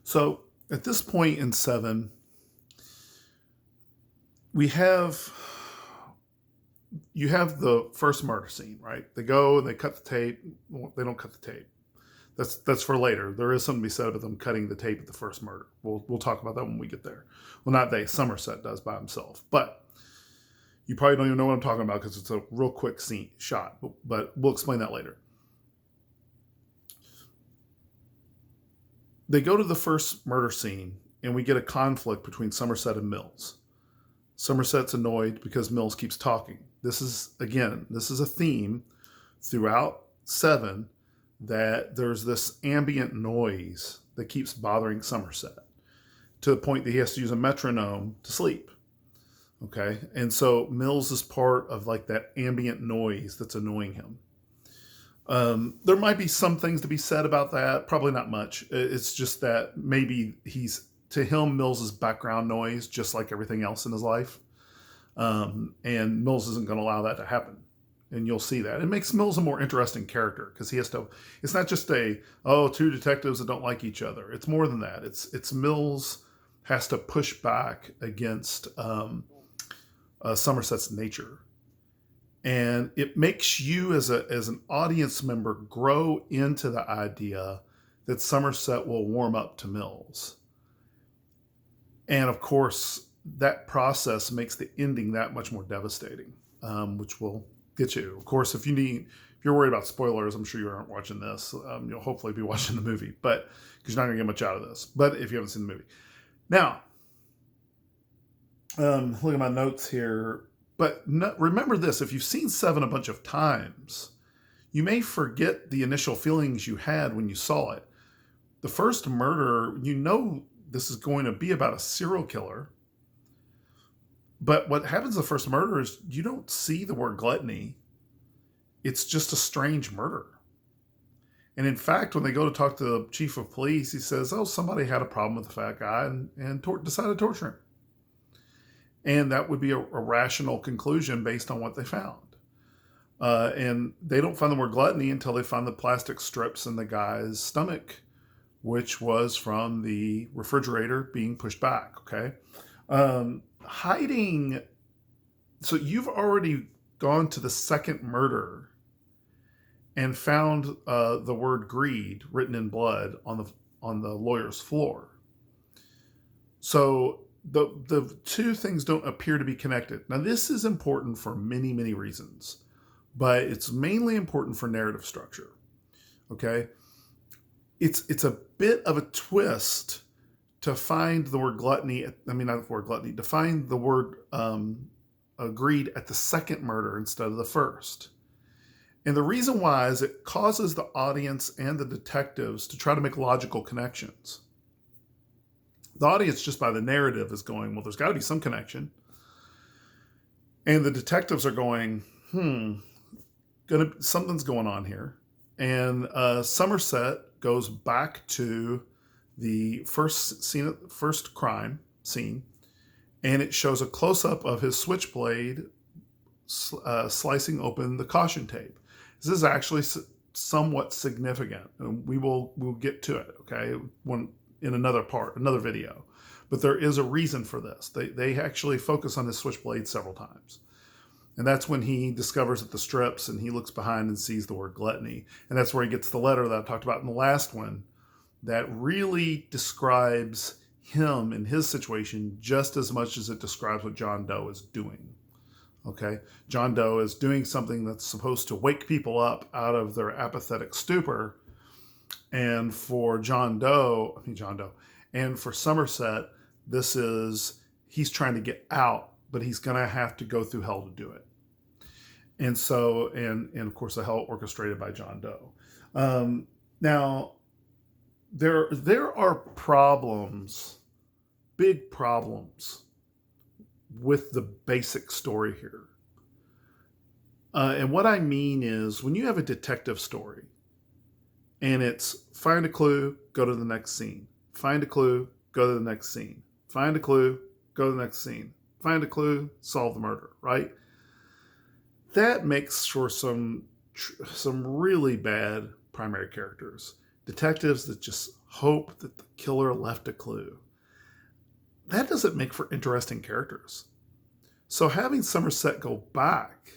So at this point in Seven, we have you have the first murder scene, right? They go and they cut the tape. Well, they don't cut the tape. That's for later. There is something to be said about them cutting the tape at the first murder. We'll talk about that when we get there. Well, not they. Somerset does by himself, but you probably don't even know what I'm talking about because it's a real quick scene shot. But we'll explain that later. They go to the first murder scene, and we get a conflict between Somerset and Mills. Somerset's annoyed because Mills keeps talking. This is a theme throughout Seven, that there's this ambient noise that keeps bothering Somerset to the point that he has to use a metronome to sleep. Okay. And so Mills is part of like that ambient noise that's annoying him. There might be some things to be said about that. Probably not much. It's just that maybe to him, Mills is background noise, just like everything else in his life. And Mills isn't going to allow that to happen. And you'll see that. It makes Mills a more interesting character because it's not just two detectives that don't like each other. It's more than that. It's Mills has to push back against Somerset's nature. And it makes you as an audience member grow into the idea that Somerset will warm up to Mills. And of course, that process makes the ending that much more devastating, which will get you. Of course, if you're worried about spoilers, I'm sure you aren't watching this. You'll hopefully be watching the movie, but because you're not going to get much out of this. But if you haven't seen the movie, now look at my notes here. But remember this: if you've seen Seven a bunch of times, you may forget the initial feelings you had when you saw it. The first murder, this is going to be about a serial killer. But what happens the first murder is you don't see the word gluttony. It's just a strange murder. And in fact, when they go to talk to the chief of police, he says, somebody had a problem with the fat guy and decided to torture him. And that would be a rational conclusion based on what they found. And they don't find the word gluttony until they find the plastic strips in the guy's stomach, which was from the refrigerator being pushed back, okay? Hiding. So you've already gone to the second murder and found the word greed written in blood on the lawyer's floor. So the two things don't appear to be connected. Now, this is important for many, many reasons, but it's mainly important for narrative structure. Okay, it's a bit of a twist to find the word gluttony. I mean, not the word gluttony. To find the word greed at the second murder instead of the first. And the reason why is it causes the audience and the detectives to try to make logical connections. The audience, just by the narrative, is going, well, there's got to be some connection. And the detectives are going, something's going on here. And Somerset goes back to the first crime scene, and it shows a close-up of his switchblade slicing open the caution tape. This is actually somewhat significant, and we'll get to it, okay, in another video. But there is a reason for this. They actually focus on his switchblade several times. And that's when he discovers that the strips, and he looks behind and sees the word gluttony. And that's where he gets the letter that I talked about in the last one that really describes him and his situation just as much as it describes what John Doe is doing. Okay? John Doe is doing something that's supposed to wake people up out of their apathetic stupor. And for and for Somerset, he's trying to get out, but he's going to have to go through hell to do it. And so, and of course, the hell orchestrated by John Doe. Now, there are problems, big problems, with the basic story here. And what I mean is, when you have a detective story, and it's find a clue, go to the next scene. Find a clue, go to the next scene. Find a clue, go to the next scene. Find a clue, solve the murder, right? That makes for some really bad primary characters. detectives that just hope that the killer left a clue. That doesn't make for interesting characters. So having Somerset go back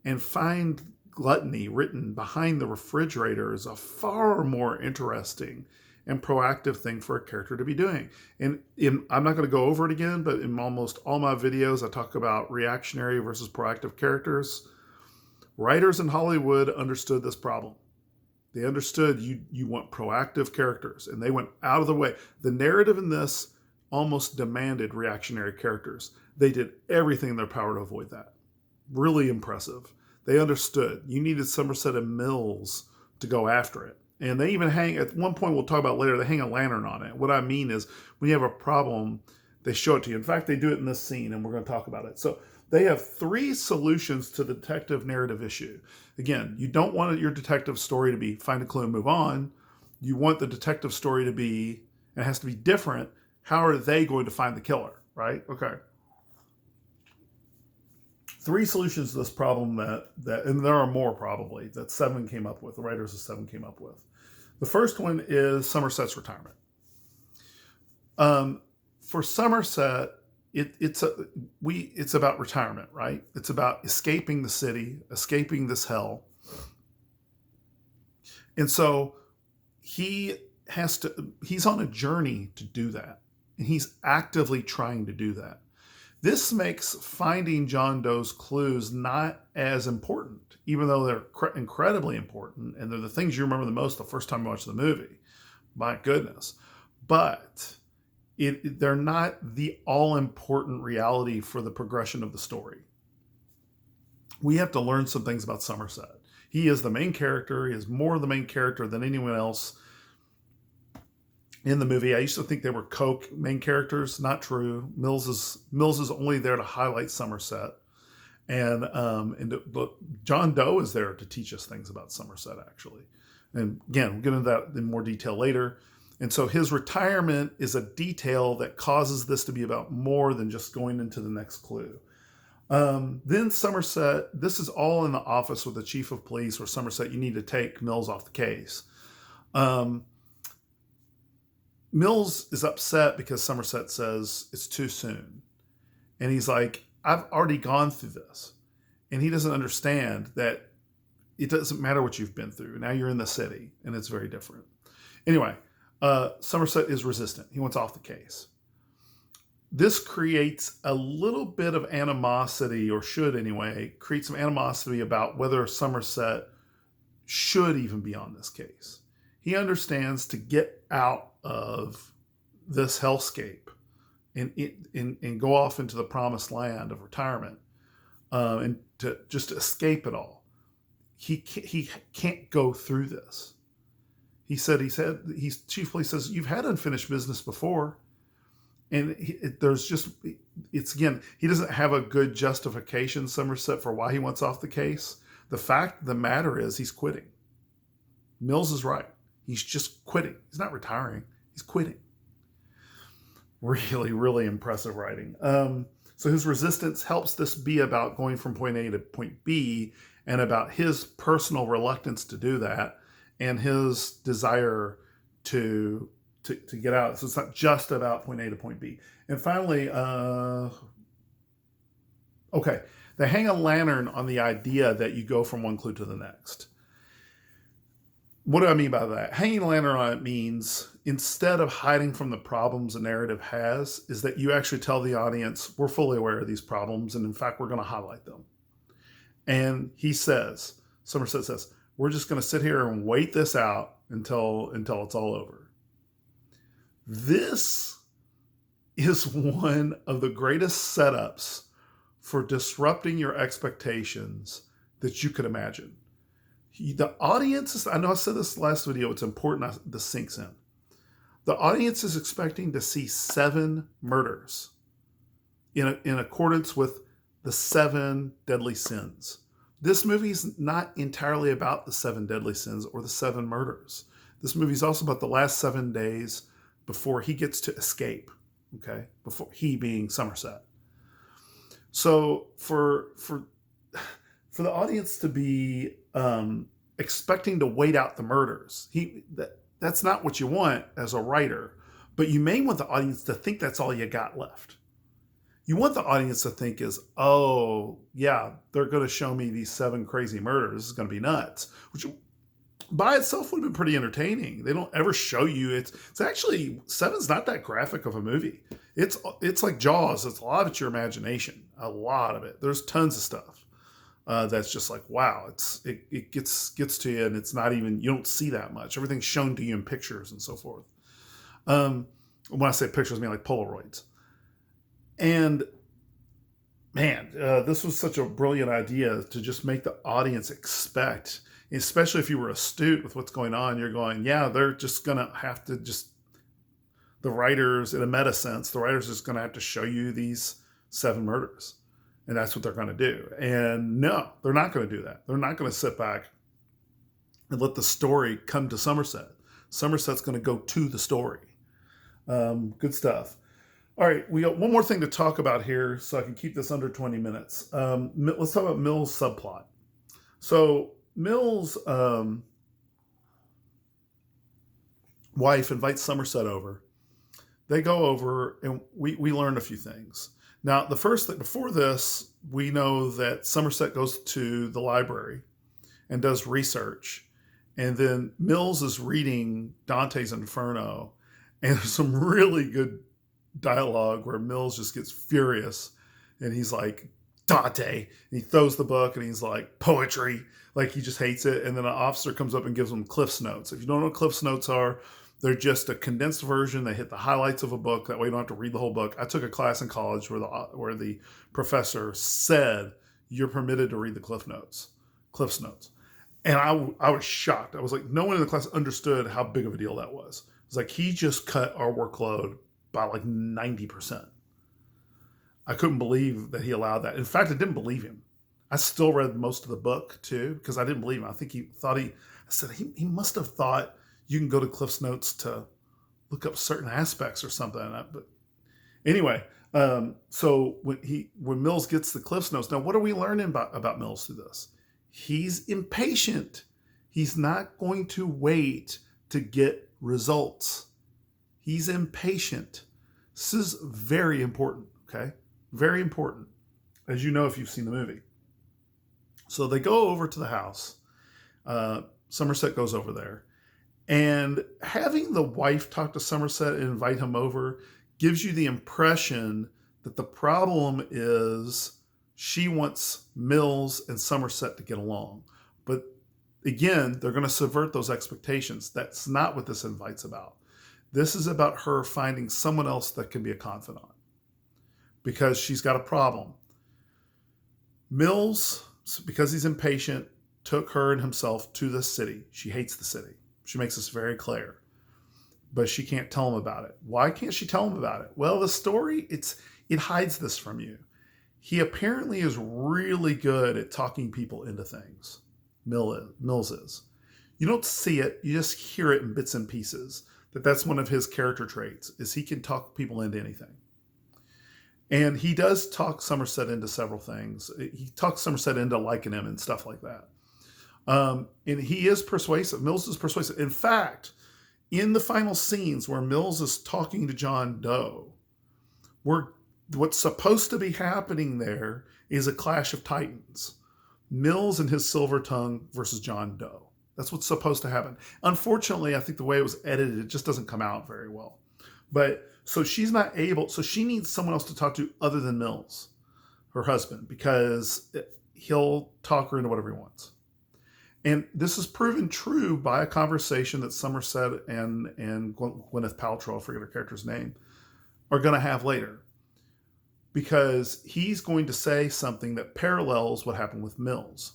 and find gluttony written behind the refrigerator is a far more interesting and proactive thing for a character to be doing. And I'm not going to go over it again, but in almost all my videos, I talk about reactionary versus proactive characters. Writers in Hollywood understood this problem. They understood you want proactive characters, and they went out of the way. The narrative in this almost demanded reactionary characters. They did everything in their power to avoid that. Really impressive. They understood you needed Somerset and Mills to go after it. And they even hang, at one point we'll talk about later, they hang a lantern on it. What I mean is when you have a problem, they show it to you. In fact, they do it in this scene, and we're going to talk about it. So they have 3 solutions to the detective narrative issue. Again, you don't want your detective story to be find a clue and move on. You want the detective story to be, and it has to be different. How are they going to find the killer, right? Okay. 3 solutions to this problem that and there are more probably, that Se7en came up with, the writers of Se7en came up with. The first one is Somerset's retirement. For Somerset, it's about retirement, right? It's about escaping the city, escaping this hell. And so he's on a journey to do that. And he's actively trying to do that. This makes finding John Doe's clues not as important, even though they're incredibly important, and they're the things you remember the most the first time you watch the movie. My goodness. But they're not the all-important reality for the progression of the story. We have to learn some things about Somerset. He is the main character. He is more the main character than anyone else in the movie. I used to think they were main characters. Not true. Mills is only there to highlight Somerset, and John Doe is there to teach us things about Somerset, actually. And again, we'll get into that in more detail later. And so his retirement is a detail that causes this to be about more than just going into the next clue. Then Somerset, this is all in the office with the chief of police, where Somerset, you need to take Mills off the case. Mills is upset because Somerset says it's too soon. And he's like, I've already gone through this. And he doesn't understand that it doesn't matter what you've been through. Now you're in the city, and it's very different. Anyway, Somerset is resistant. He wants off the case. This creates a little bit of animosity, or should anyway, create some animosity about whether Somerset should even be on this case. He understands to get out of this hellscape and go off into the promised land of retirement, and to just escape it all. He can't go through this. Chief Police says, you've had unfinished business before. And he doesn't have a good justification, Somerset, for why he wants off the case. The fact of the matter is he's quitting. Mills is right. He's just quitting. He's not retiring. He's quitting. Really, really impressive writing. So his resistance helps this be about going from point A to point B, and about his personal reluctance to do that, and his desire to get out. So it's not just about point A to point B. And finally, they hang a lantern on the idea that you go from one clue to the next. What do I mean by that? Hanging a lantern on it means, instead of hiding from the problems a narrative has, is that you actually tell the audience, we're fully aware of these problems, and in fact, we're going to highlight them. And Somerset says, we're just going to sit here and wait this out until it's all over. This is one of the greatest setups for disrupting your expectations that you could imagine. The audience I know I said this last video, it's important this sinks in. The audience is expecting to see 7 murders in accordance with the 7 deadly sins. This movie is not entirely about the 7 deadly sins or the 7 murders. This movie is also about the last 7 days before he gets to escape, okay? Before he being Somerset. So for the audience to be expecting to wait out the murders, that's not what you want as a writer, but you may want the audience to think that's all you got left. You want the audience to think is, oh, yeah, they're going to show me these 7 crazy murders. This is going to be nuts, which by itself would have been pretty entertaining. They don't ever show you. It's actually, Seven's not that graphic of a movie. It's like Jaws. It's a lot of it's your imagination. A lot of it. There's tons of stuff that's just like, wow. It gets to you, and it's not even, you don't see that much. Everything's shown to you in pictures and so forth. When I say pictures, I mean like Polaroids. And man, this was such a brilliant idea to just make the audience expect, especially if you were astute with what's going on. You're going, yeah, they're just going to have to the writers, in a meta sense, the writers are just going to have to show you these 7 murders. And that's what they're going to do. And no, they're not going to do that. They're not going to sit back and let the story come to Somerset. Somerset's going to go to the story. Good stuff. All right, we got one more thing to talk about here, so I can keep this under 20 minutes. Let's talk about Mill's subplot. So Mill's wife invites Somerset over. They go over, and we learn a few things. Now, the first thing, before this, we know that Somerset goes to the library and does research. And then Mills is reading Dante's Inferno. And there's some really good dialogue where Mills just gets furious. And he's like, Dante. And he throws the book and he's like, poetry. Like he just hates it. And then an officer comes up and gives him Cliff's Notes. If you don't know what Cliff's Notes are, they're just a condensed version. They hit the highlights of a book. That way you don't have to read the whole book. I took a class in college where the professor said, you're permitted to read the Cliff's Notes. And I was shocked. I was like, no one in the class understood how big of a deal that was. It's like, he just cut our workload by like 90%. I couldn't believe that he allowed that. In fact, I didn't believe him. I still read most of the book too, because I didn't believe him. I think he must have thought you can go to Cliff's Notes to look up certain aspects or something. But anyway, so when Mills gets the Cliff's Notes, now what are we learning about Mills through this? He's impatient. He's not going to wait to get results. He's impatient. This is very important, okay? Very important, as you know if you've seen the movie. So they go over to the house. Somerset goes over there. And having the wife talk to Somerset and invite him over gives you the impression that the problem is she wants Mills and Somerset to get along. But again, they're going to subvert those expectations. That's not what this invite's about. This is about her finding someone else that can be a confidant, because she's got a problem. Mills, because he's impatient, took her and himself to the city. She hates the city. She makes this very clear, but she can't tell him about it. Why can't she tell him about it? Well, the story, it hides this from you. He apparently is really good at talking people into things. Mills is. You don't see it. You just hear it in bits and pieces. That's one of his character traits, is he can talk people into anything. And he does talk Somerset into several things. He talks Somerset into liking him and stuff like that. And he is persuasive. Mills is persuasive. In fact, in the final scenes where Mills is talking to John Doe, what's supposed to be happening there is a clash of titans. Mills and his silver tongue versus John Doe. That's what's supposed to happen. Unfortunately, I think the way it was edited, it just doesn't come out very well. But so she's not able, so she needs someone else to talk to other than Mills, her husband, because he'll talk her into whatever he wants. And this is proven true by a conversation that Somerset and Gwyneth Paltrow, I forget her character's name, are going to have later. Because he's going to say something that parallels what happened with Mills.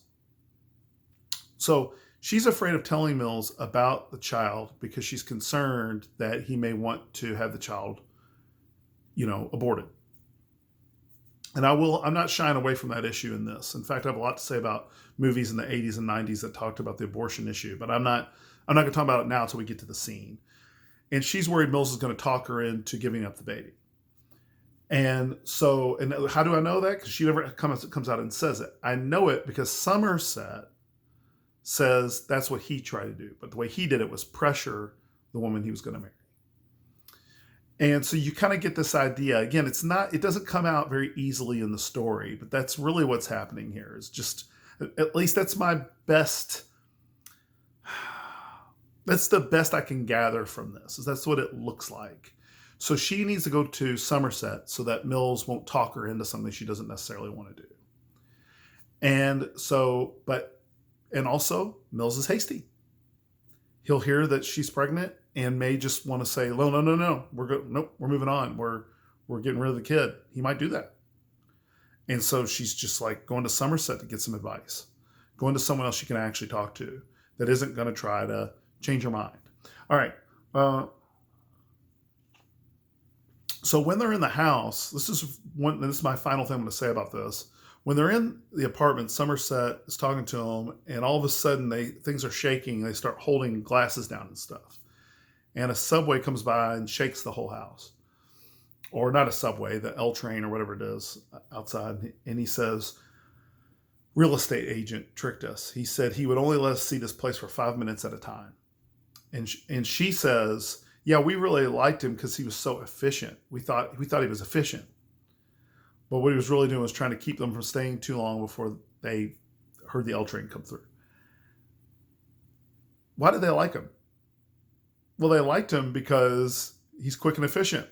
So she's afraid of telling Mills about the child because she's concerned that he may want to have the child, aborted. And I'm not shying away from that issue in this. In fact, I have a lot to say about movies in the 80s and 90s that talked about the abortion issue, but I'm not going to talk about it now until we get to the scene. And she's worried Mills is going to talk her into giving up the baby. And so, and how do I know that? Because she never comes out and says it. I know it because Somerset says that's what he tried to do. But the way he did it was pressure the woman he was going to marry. And so you kind of get this idea. Again, it doesn't come out very easily in the story, but that's really what's happening here. Is just, at least that's my best, that's the best I can gather from this, is that's what it looks like. So she needs to go to Somerset so that Mills won't talk her into something she doesn't necessarily want to do. And so, and also Mills is hasty. He'll hear that she's pregnant and may just want to say, no, we're moving on. We're getting rid of the kid. He might do that. And so she's just like going to Somerset to get some advice, going to someone else she can actually talk to that isn't going to try to change her mind. All right. So when they're in the house, this is my final thing I'm going to say about this. When they're in the apartment, Somerset is talking to them, and all of a sudden things are shaking. They start holding glasses down and stuff. And a subway comes by and shakes the whole house. Or not a subway, the L train or whatever it is outside. And he says, real estate agent tricked us. He said he would only let us see this place for 5 minutes at a time. And she says, yeah, we really liked him because he was so efficient. We thought he was efficient. But what he was really doing was trying to keep them from staying too long before they heard the L train come through. Why did they like him? Well, they liked him because he's quick and efficient.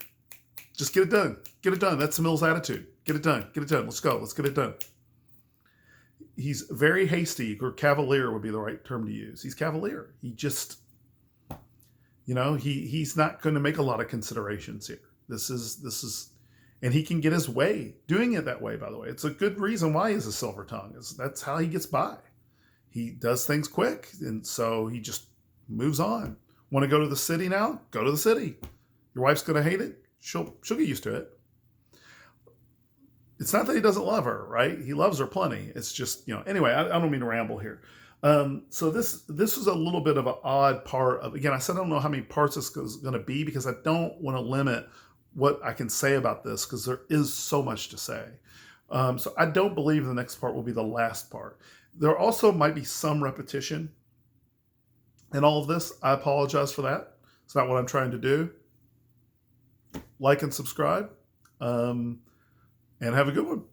Just get it done. Get it done. That's Mill's attitude. Get it done. Get it done. Let's go. Let's get it done. He's very hasty, or cavalier would be the right term to use. He's cavalier. He just, he's not going to make a lot of considerations here. This is, and he can get his way doing it that way, by the way. It's a good reason why he's a silver tongue. That's how he gets by. He does things quick, and so he just moves on. Want to go to the city now? Go to the city. Your wife's going to hate it. She'll get used to it. It's not that he doesn't love her, right? He loves her plenty. It's just, anyway, I don't mean to ramble here. So this was a little bit of an odd part of, again, I said I don't know how many parts this is going to be because I don't want to limit what I can say about this because there is so much to say. So I don't believe the next part will be the last part. There also might be some repetition in all of this. I apologize for that. It's not what I'm trying to do. Like and subscribe, and have a good one.